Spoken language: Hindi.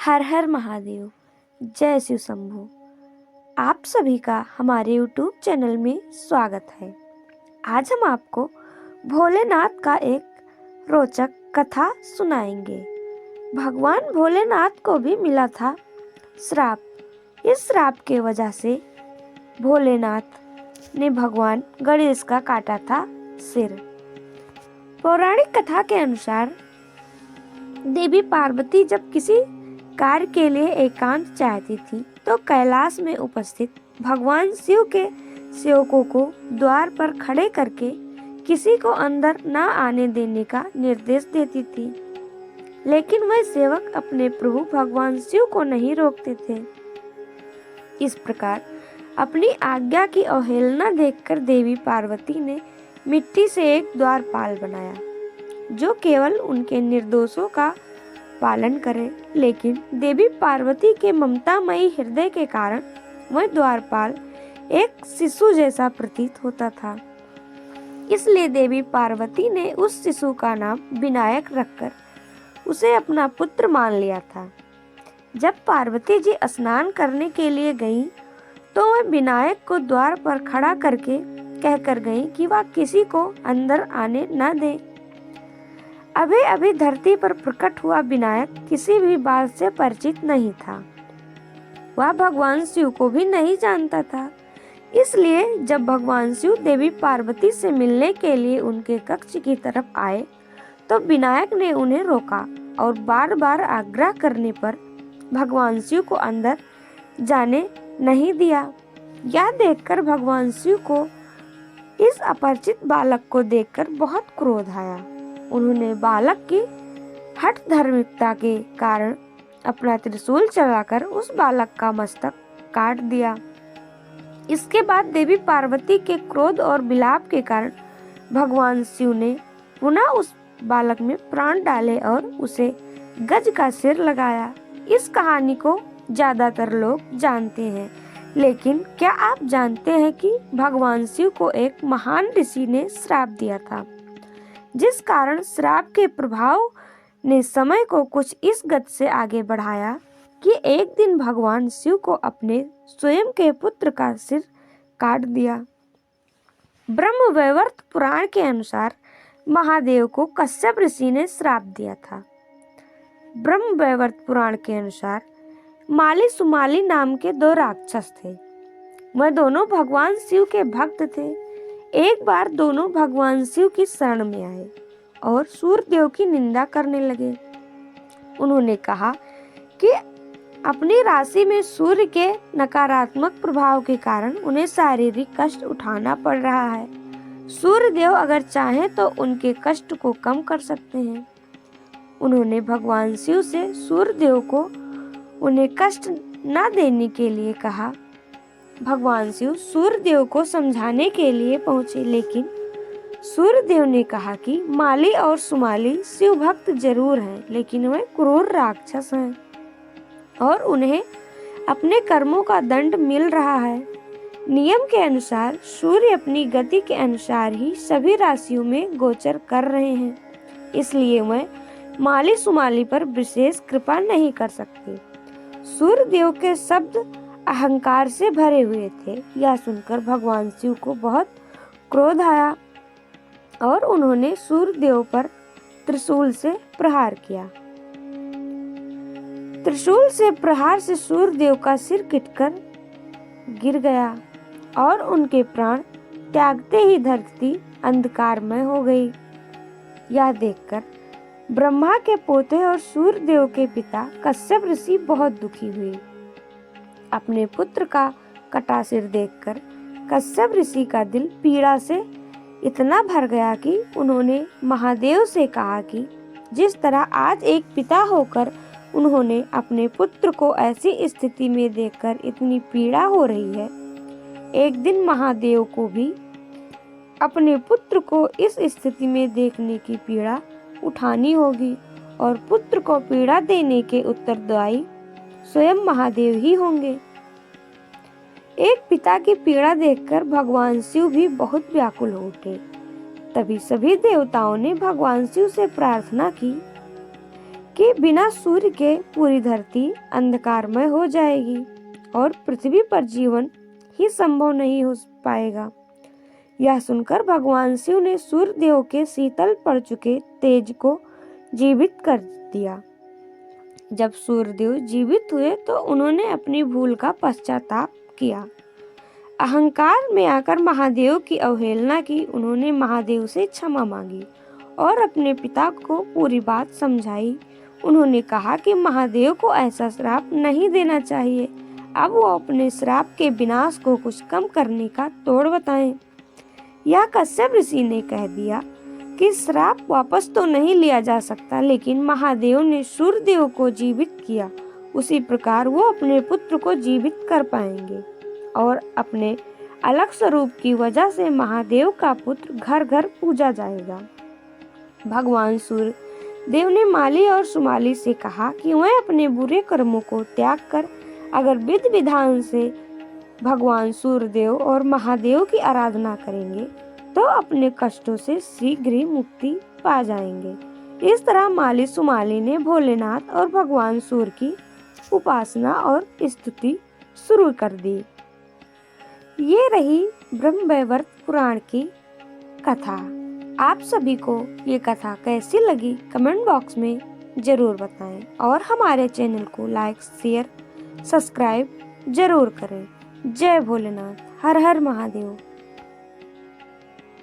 हर हर महादेव। जय शिव शंभू। आप सभी का हमारे यूट्यूब चैनल में स्वागत है। आज हम आपको भोलेनाथ का एक रोचक कथा सुनाएंगे। भगवान भोलेनाथ को भी मिला था श्राप। इस श्राप के वजह से भोलेनाथ ने भगवान गणेश का काटा था सिर। पौराणिक कथा के अनुसार देवी पार्वती जब किसी कार्य के लिए एकांत चाहती थी तो कैलाश में उपस्थित भगवान शिव के सेवकों को द्वार पर खड़े करके किसी को अंदर न आने देने का निर्देश देती थी, लेकिन वह सेवक अपने प्रभु भगवान शिव को नहीं रोकते थे। इस प्रकार अपनी आज्ञा की अवहेलना देखकर देवी पार्वती ने मिट्टी से एक द्वारपाल बनाया जो केवल उनके निर्दोषों का पालन करे, लेकिन देवी पार्वती के ममतामयी हृदय के कारण वह द्वारपाल एक शिशु जैसा प्रतीत होता था। इसलिए देवी पार्वती ने उस शिशु का नाम विनायक रखकर उसे अपना पुत्र मान लिया था। जब पार्वती जी स्नान करने के लिए गईं, तो वह विनायक को द्वार पर खड़ा करके कहकर गईं कि वह किसी को अंदर आने न दे। अभी अभी धरती पर प्रकट हुआ विनायक किसी भी बात से परिचित नहीं था। वह भगवान शिव को भी नहीं जानता था। इसलिए जब भगवान शिव देवी पार्वती से मिलने के लिए उनके कक्ष की तरफ आए तो विनायक ने उन्हें रोका और बार बार आग्रह करने पर भगवान शिव को अंदर जाने नहीं दिया। यह देखकर भगवान शिव को इस अपरिचित बालक को देखकर बहुत क्रोध आया। उन्होंने बालक की हठ धार्मिकता के कारण अपना त्रिशूल चलाकर उस बालक का मस्तक काट दिया। इसके बाद देवी पार्वती के क्रोध और विलाप के कारण भगवान शिव ने पुनः उस बालक में प्राण डाले और उसे गज का सिर लगाया। इस कहानी को ज्यादातर लोग जानते हैं, लेकिन क्या आप जानते हैं कि भगवान शिव को एक महान ऋषि ने श्राप दिया था, जिस कारण श्राप के प्रभाव ने समय को कुछ इस गति से आगे बढ़ाया कि एक दिन भगवान शिव को अपने स्वयं के पुत्र का सिर काट दिया। ब्रह्मवैवर्त पुराण के अनुसार महादेव को कश्यप ऋषि ने श्राप दिया था। ब्रह्मवैवर्त पुराण के अनुसार माली सुमाली नाम के दो राक्षस थे। वह दोनों भगवान शिव के भक्त थे। एक बार दोनों भगवान शिव की शरण में आए और सूर्यदेव की निंदा करने लगे। उन्होंने कहा कि अपनी राशि में सूर्य के नकारात्मक प्रभाव के कारण उन्हें शारीरिक कष्ट उठाना पड़ रहा है। सूर्यदेव अगर चाहें तो उनके कष्ट को कम कर सकते हैं। उन्होंने भगवान शिव से सूर्यदेव को उन्हें कष्ट न देने के लिए कहा। भगवान शिव सूर्यदेव को समझाने के लिए पहुंचे, लेकिन सूर्यदेव ने कहा कि माली और सुमाली शिव भक्त जरूर हैं, लेकिन वे क्रूर राक्षस हैं और उन्हें अपने कर्मों का दंड मिल रहा है। नियम के अनुसार सूर्य अपनी गति के अनुसार ही सभी राशियों में गोचर कर रहे हैं, इसलिए वे माली सुमाली पर विशेष कृपा नहीं कर सकते। सूर्यदेव के शब्द अहंकार से भरे हुए थे। यह सुनकर भगवान शिव को बहुत क्रोध आया और उन्होंने सूर्यदेव पर त्रिशूल से प्रहार किया। त्रिशूल से प्रहार से सूर्यदेव का सिर कटकर गिर गया और उनके प्राण त्यागते ही धरती अंधकारमय हो गई। यह देखकर ब्रह्मा के पोते और सूर्यदेव के पिता कश्यप ऋषि बहुत दुखी हुए। अपने पुत्र का कटा सिर देखकर कश्यप ऋषि का दिल पीड़ा से इतना भर गया कि उन्होंने महादेव से कहा कि जिस तरह आज एक पिता होकर उन्होंने अपने पुत्र को ऐसी स्थिति में देखकर इतनी पीड़ा हो रही है, एक दिन महादेव को भी अपने पुत्र को इस स्थिति में देखने की पीड़ा उठानी होगी और पुत्र को पीड़ा देने के उत्तरदायी स्वयं महादेव ही होंगे। एक पिता की पीड़ा देखकर भगवान शिव भी बहुत व्याकुल हो उठे। तभी सभी देवताओं ने भगवान शिव से प्रार्थना की कि बिना सूर्य के पूरी धरती अंधकारमय हो जाएगी और पृथ्वी पर जीवन ही संभव नहीं हो पाएगा। यह सुनकर भगवान शिव ने सूर्य देव के शीतल पड़ चुके तेज को जीवित कर दिया। जब सूर्यदेव जीवित हुए तो उन्होंने अपनी भूल का पश्चाताप किया। अहंकार में आकर महादेव की अवहेलना की। उन्होंने महादेव से क्षमा मांगी और अपने पिता को पूरी बात समझाई। उन्होंने कहा कि महादेव को ऐसा श्राप नहीं देना चाहिए। अब वो अपने श्राप के विनाश को कुछ कम करने का तोड़ बताएं। यह कश्यप ऋषि ने कह दिया कि श्राप वापस तो नहीं लिया जा सकता, लेकिन महादेव ने सूर्यदेव को जीवित किया, उसी प्रकार वो अपने पुत्र को जीवित कर पाएंगे और अपने अलग स्वरूप की वजह से महादेव का पुत्र घर घर पूजा जाएगा। भगवान सूर्य देव ने माली और सुमाली से कहा कि वह अपने बुरे कर्मों को त्याग कर अगर विधि विधान से भगवान सूर्यदेव और महादेव की आराधना करेंगे तो अपने कष्टों से शीघ्र ही मुक्ति पा जाएंगे। इस तरह माली सुमाली ने भोलेनाथ और भगवान सूर्य की उपासना और स्तुति शुरू कर दी। ये रही ब्रह्मवैवर्त पुराण की कथा। आप सभी को ये कथा कैसी लगी कमेंट बॉक्स में जरूर बताएं और हमारे चैनल को लाइक शेयर सब्सक्राइब जरूर करें। जय भोलेनाथ, हर हर महादेव।